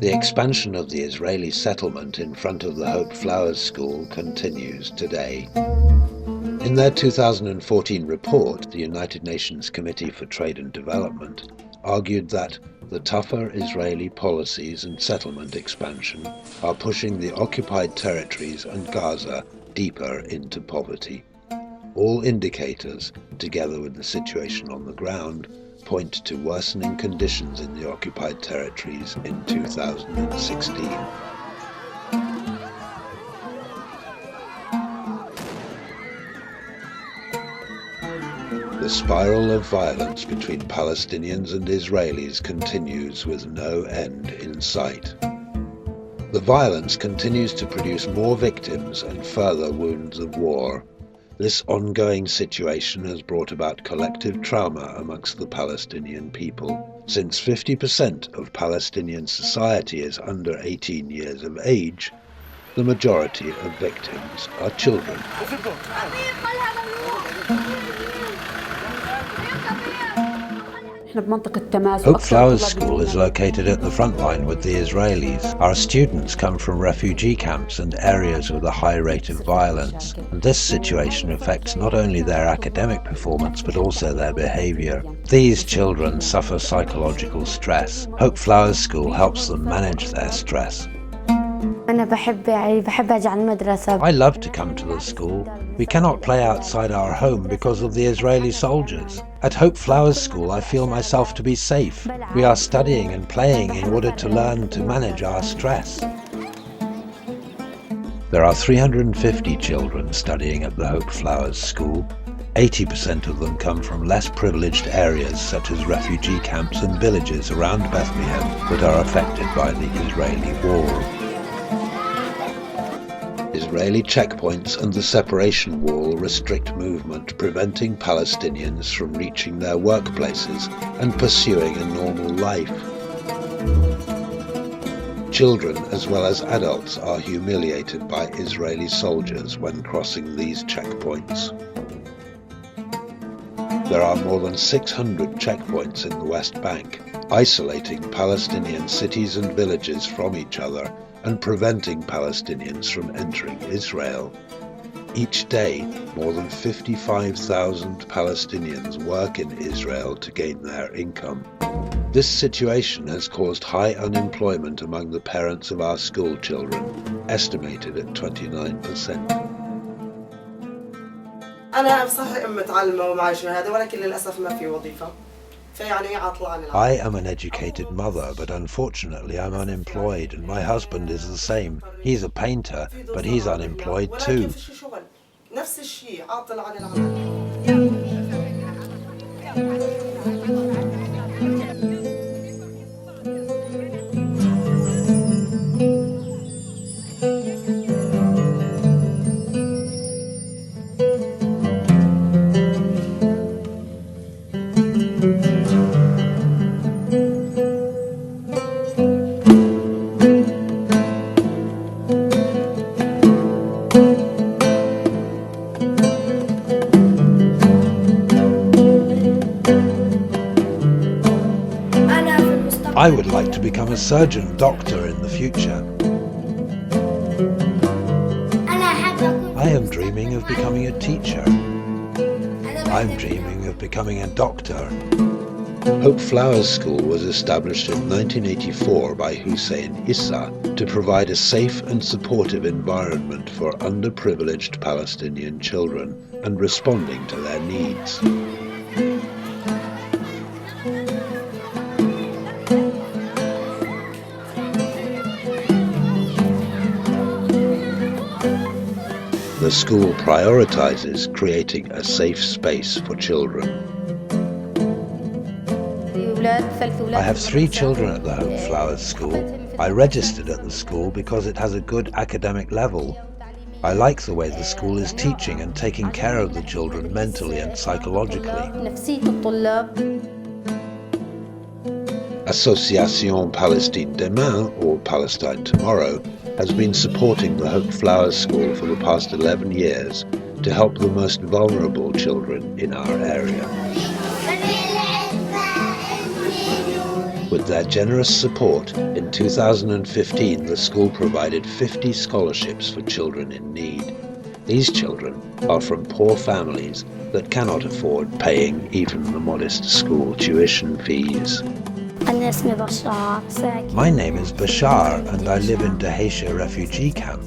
The expansion of the Israeli settlement in front of the Hope Flowers School continues today. In their 2014 report, the United Nations Committee for Trade and Development argued that the tougher Israeli policies and settlement expansion are pushing the occupied territories and Gaza deeper into poverty. All indicators, together with the situation on the ground, point to worsening conditions in the occupied territories in 2016. The spiral of violence between Palestinians and Israelis continues with no end in sight. The violence continues to produce more victims and further wounds of war. This ongoing situation has brought about collective trauma amongst the Palestinian people. Since 50% of Palestinian society is under 18 years of age, the majority of victims are children. Hope Flowers School is located at the front line with the Israelis. Our students come from refugee camps and areas with a high rate of violence. And this situation affects not only their academic performance but also their behavior. These children suffer psychological stress. Hope Flowers School helps them manage their stress. I love to come to the school. We cannot play outside our home because of the Israeli soldiers. At Hope Flowers School I feel myself to be safe. We are studying and playing in order to learn to manage our stress. There are 350 children studying at the Hope Flowers School. 80% of them come from less privileged areas such as refugee camps and villages around Bethlehem that are affected by the Israeli war. Israeli checkpoints and the separation wall restrict movement, preventing Palestinians from reaching their workplaces and pursuing a normal life. Children as well as adults are humiliated by Israeli soldiers when crossing these checkpoints. There are more than 600 checkpoints in the West Bank, isolating Palestinian cities and villages from each other and preventing Palestinians from entering Israel. Each day, more than 55,000 Palestinians work in Israel to gain their income. This situation has caused high unemployment among the parents of our school children, estimated at 29%. I am an educated mother, but unfortunately I'm unemployed, and my husband is the same. He's a painter, but he's unemployed too. I would like to become a surgeon, doctor in the future. I am dreaming of becoming a teacher. I'm dreaming of becoming a doctor. Hope Flowers School was established in 1984 by Hussein Issa to provide a safe and supportive environment for underprivileged Palestinian children and responding to their needs. The school prioritizes creating a safe space for children. I have 3 children at the Hope Flowers School. I registered at the school because it has a good academic level. I like the way the school is teaching and taking care of the children mentally and psychologically. Association Palestine Demain, or Palestine Tomorrow, has been supporting the Hope Flowers School for the past 11 years to help the most vulnerable children in our area. With their generous support, in 2015 the school provided 50 scholarships for children in need. These children are from poor families that cannot afford paying even the modest school tuition fees. My name is Bashar and I live in Dheisheh refugee camp.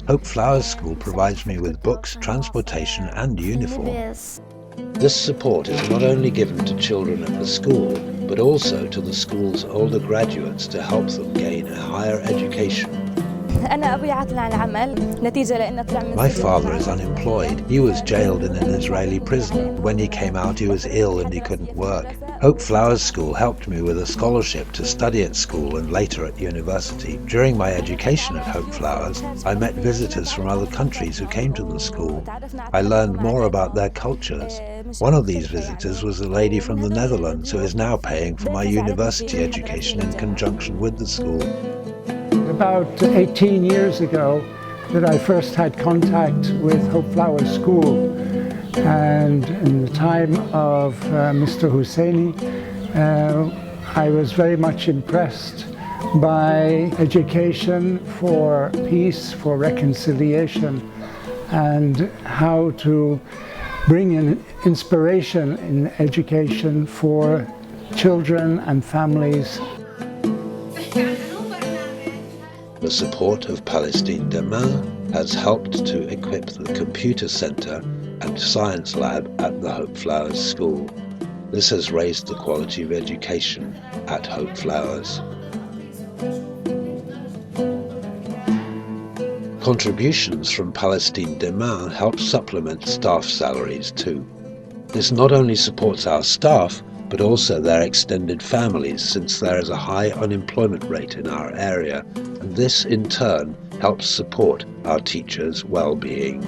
Hope Flowers School provides me with books, transportation and uniform. This support is not only given to children at the school, but also to the school's older graduates to help them gain a higher education. My father is unemployed. He was jailed in an Israeli prison. When he came out, he was ill and he couldn't work. Hope Flowers School helped me with a scholarship to study at school and later at university. During my education at Hope Flowers, I met visitors from other countries who came to the school. I learned more about their cultures. One of these visitors was a lady from the Netherlands who is now paying for my university education in conjunction with the school. About 18 years ago that I first had contact with Hope Flowers School, and in the time of Mr. Hussein, I was very much impressed by education for peace, for reconciliation, and how to bring in inspiration in education for children and families. The support of Palestine Demain has helped to equip the computer center and science lab at the Hope Flowers School. This has raised the quality of education at Hope Flowers. Contributions from Palestine Demain help supplement staff salaries too. This not only supports our staff, but also their extended families, since there is a high unemployment rate in our area, and this in turn helps support our teachers' well-being.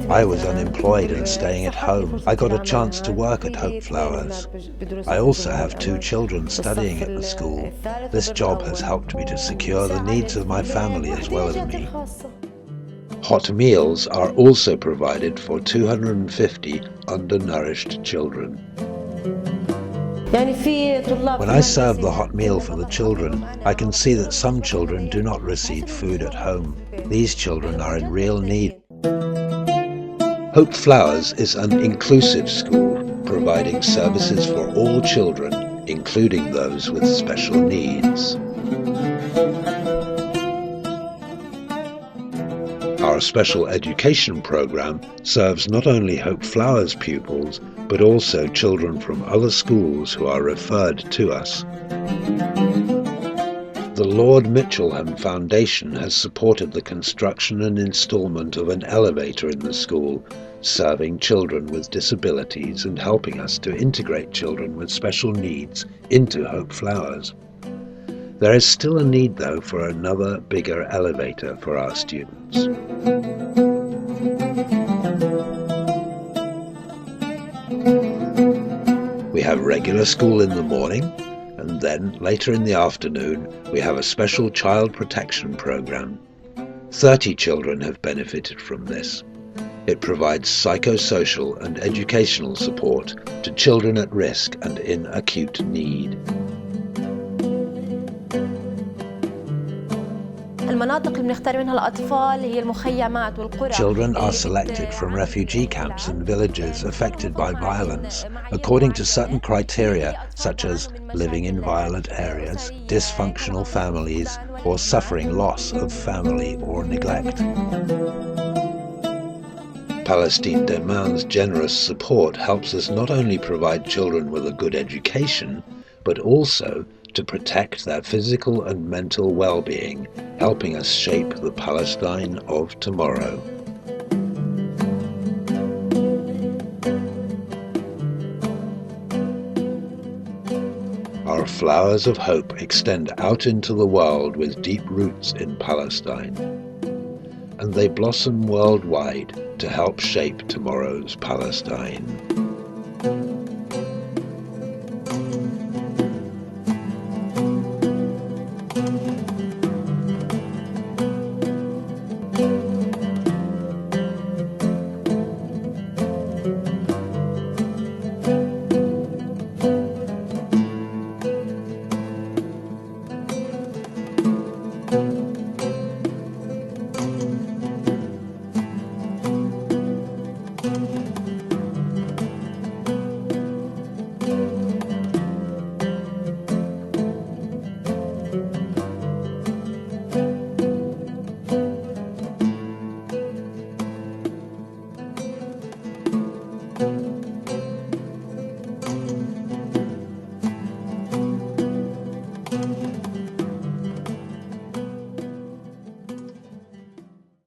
I was unemployed and staying at home. I got a chance to work at Hope Flowers. I also have 2 children studying at the school. This job has helped me to secure the needs of my family as well as me. Hot meals are also provided for 250 undernourished children. When I serve the hot meal for the children, I can see that some children do not receive food at home. These children are in real need. Hope Flowers is an inclusive school, providing services for all children, including those with special needs. Our special education program serves not only Hope Flowers pupils, but also children from other schools who are referred to us. The Lord Mitchellham Foundation has supported the construction and installment of an elevator in the school, serving children with disabilities and helping us to integrate children with special needs into Hope Flowers. There is still a need, though, for another bigger elevator for our students. We have regular school in the morning, and then later in the afternoon we have a special child protection program. 30 children have benefited from this. It provides psychosocial and educational support to children at risk and in acute need. Children are selected from refugee camps and villages affected by violence according to certain criteria, such as living in violent areas, dysfunctional families, or suffering loss of family or neglect. Palestine Demain's generous support helps us not only provide children with a good education, but also to protect their physical and mental well-being, helping us shape the Palestine of tomorrow. Our flowers of hope extend out into the world with deep roots in Palestine, and they blossom worldwide to help shape tomorrow's Palestine. Bethlehem.